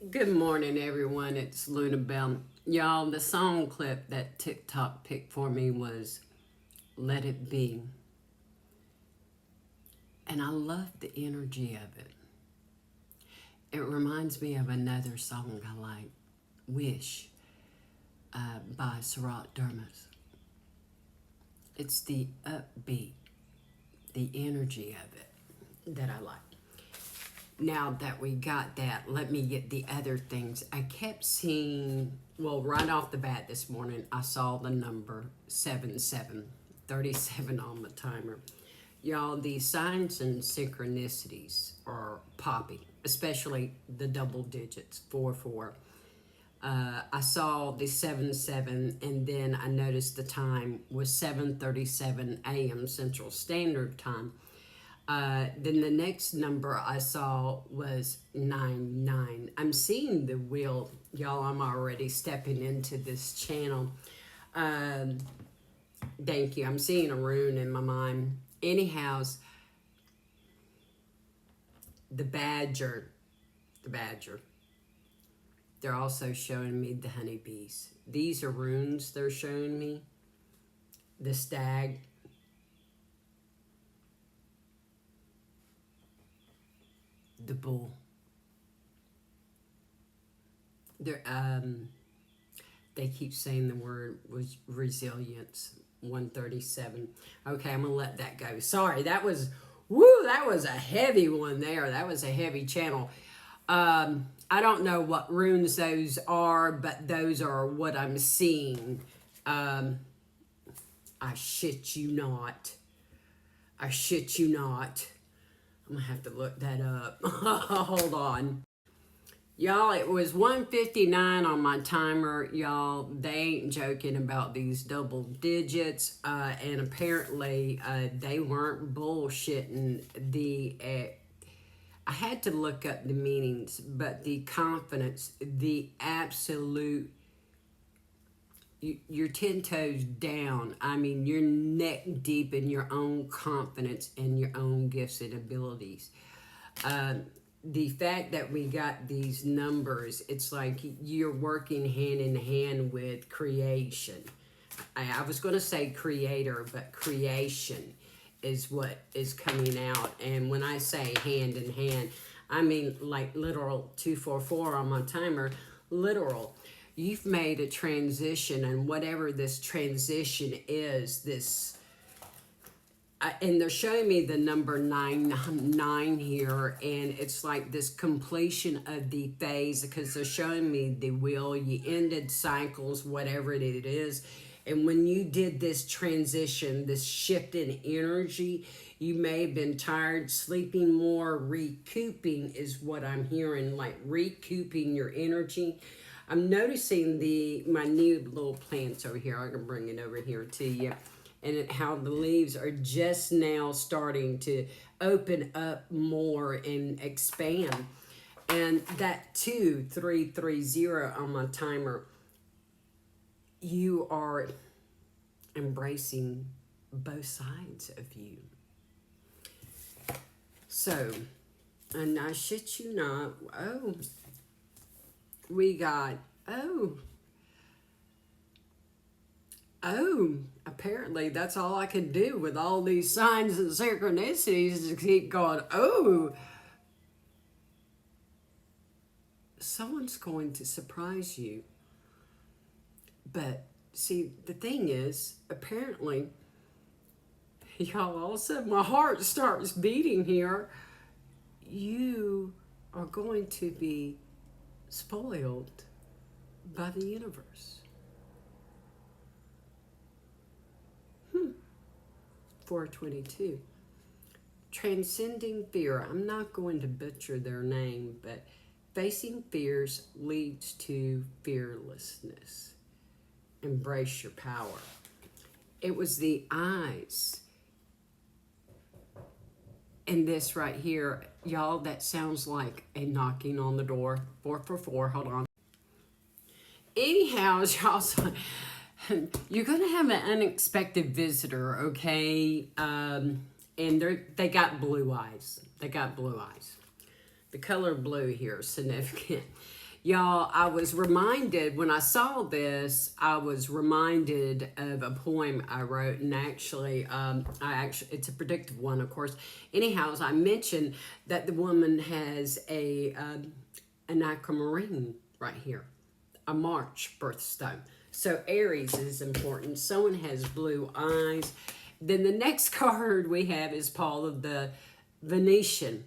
Good morning, everyone. It's Luna Bell. Y'all, the song clip that TikTok picked for me was Let It Be. And I love the energy of it. It reminds me of another song I like, Wish, by Sarat Dermis. It's the upbeat, the energy of it that I like. Now that we got that, let me get the other things. I kept seeing, well, right off the bat this morning, I saw the number 7737 on the timer. Y'all, these signs and synchronicities are popping, especially the double digits, 4. I saw the 77, and then I noticed the time was 7:37 a.m. Central Standard Time. Then the next number I saw was 99. I'm seeing the wheel, y'all. I'm already stepping into this channel. Um, Thank you. I'm seeing a rune in my mind. Anyhow, the badger, the badger. They're also showing me the honeybees. These are runes they're showing me. The stag. The bull. They're, they keep saying the word was resilience. 137. Okay, I'm gonna let that go. Sorry, that was that was a heavy one there. That was a heavy channel. I don't know what runes those are, but those are what I'm seeing. I shit you not. I shit you not. I'm gonna have to look that up. Hold on. Y'all, it was 1:59 on my timer. Y'all, they ain't joking about these double digits. And apparently, they weren't bullshitting. I had to look up the meanings, but the confidence, the absolute, you're 10 toes down. I mean, you're neck deep in your own confidence and your own gifts and abilities. The fact that we got these numbers, it's like you're working hand in hand with creation. I was going to say creator, but creation is what is coming out. And when I say hand in hand, I mean like literal 244 on my timer, literal. You've made a transition, and whatever this transition is, this and they're showing me the number 99 here, and it's like this completion of the phase, because they're showing me the wheel. You ended cycles, whatever it is, and when you did this transition, this shift in energy, you may have been tired, sleeping more, recouping is what I'm hearing, like recouping your energy. I'm noticing my new little plants over here. I can bring it over here to you. And how the leaves are just now starting to open up more and expand. And that 2330 on my timer, you are embracing both sides of you. So, and I shit you not, we got, apparently that's all I can do with all these signs and synchronicities is to keep going, someone's going to surprise you. But see, the thing is, apparently, y'all, all of a sudden my heart starts beating here. You are going to be spoiled by the universe. 422. Transcending fear. I'm not going to butcher their name, but facing fears leads to fearlessness. Embrace your power. It was the eyes. And this right here, y'all, that sounds like a knocking on the door. 444, hold on. Anyhow, y'all, you're going to have an unexpected visitor, okay? And they got blue eyes. They got blue eyes. The color blue here is significant. Y'all, I was reminded when I saw this, I was reminded of a poem I wrote, and it's a predictive one, of course. Anyhow, as I mentioned that the woman has an aquamarine right here, a March birthstone. So Aries is important. Someone has blue eyes. Then the next card we have is Paul of the Venetian.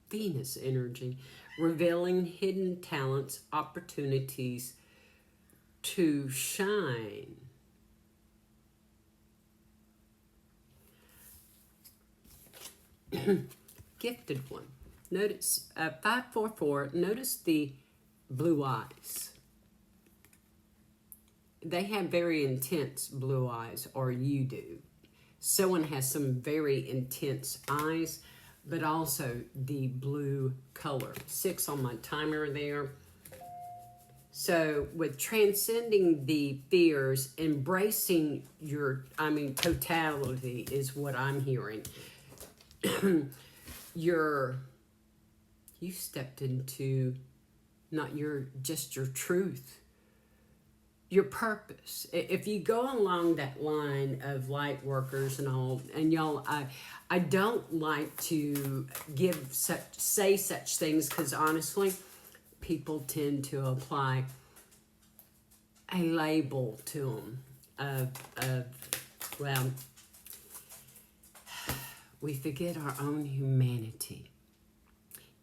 Venus energy, revealing hidden talents, opportunities to shine. Gifted one. Notice 544. Notice the blue eyes. They have very intense blue eyes, or you do. Someone has some very intense eyes, but also the blue color. 6 on my timer there. So with transcending the fears, embracing totality is what I'm hearing. You stepped into just your truth, your purpose. If you go along that line of light workers and all, and y'all, I don't like to say such things, because honestly, people tend to apply a label to them well, we forget our own humanity.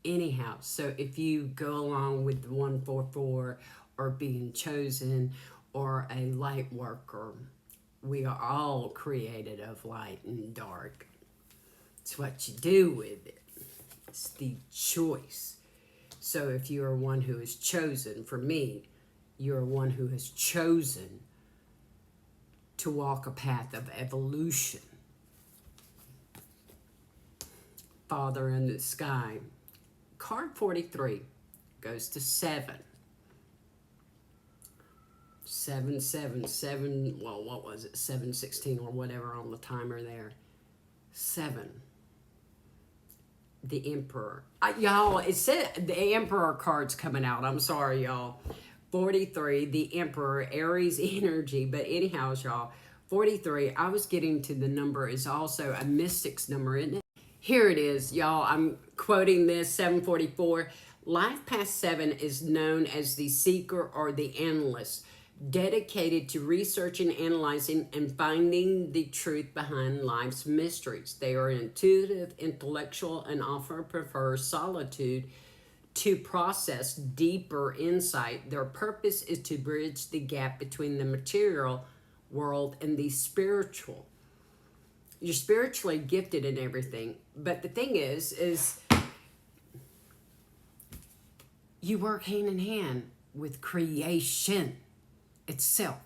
Anyhow, so if you go along with the 144 or being chosen or a light worker, we are all created of light and dark. It's what you do with it. It's the choice. So if you are one who is chosen, for me, you're one who has chosen to walk a path of evolution. Father in the sky. Card 43 goes to 7. 7, well, what was it? 716 or whatever on the timer there. 7. The Emperor. Y'all, it said the Emperor card's coming out. I'm sorry, y'all. 43, the Emperor, Aries energy. But anyhow, y'all, 43, I was getting to the number is also a mystic's number, isn't it? Here it is, y'all. I'm quoting this, 744. Life past 7 is known as the seeker or the analyst, dedicated to researching, analyzing, and finding the truth behind life's mysteries. They are intuitive, intellectual, and often prefer solitude to process deeper insight. Their purpose is to bridge the gap between the material world and the spiritual. You're spiritually gifted in everything, but the thing is you work hand in hand with creation itself.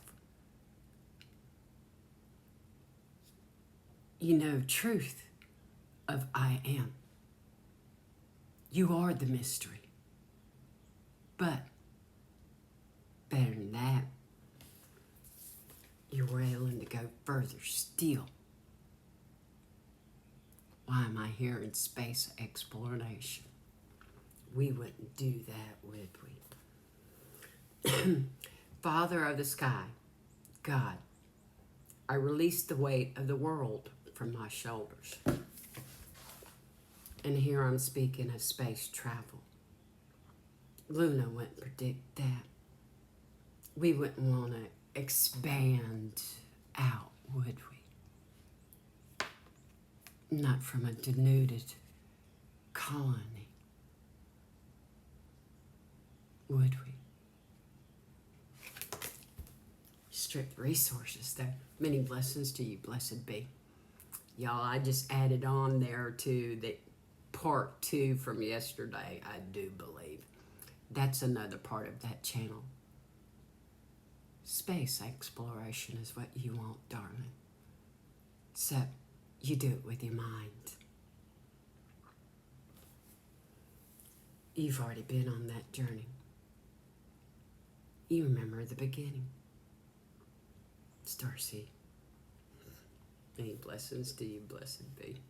You know truth of I am. You are the mystery. But better than that, you're willing to go further still. Why am I here in space exploration? We wouldn't do that, would we? Father of the sky, God, I release the weight of the world from my shoulders. And here I'm speaking of space travel. Luna wouldn't predict that. We wouldn't want to expand out, would we? Not from a denuded colony, would we? Strict resources, though. Many blessings to you, blessed be. Y'all, I just added on there to the part 2 from yesterday, I do believe. That's another part of that channel. Space exploration is what you want, darling. So, you do it with your mind. You've already been on that journey. You remember the beginning. Starseed. Many blessings to you, blessed be.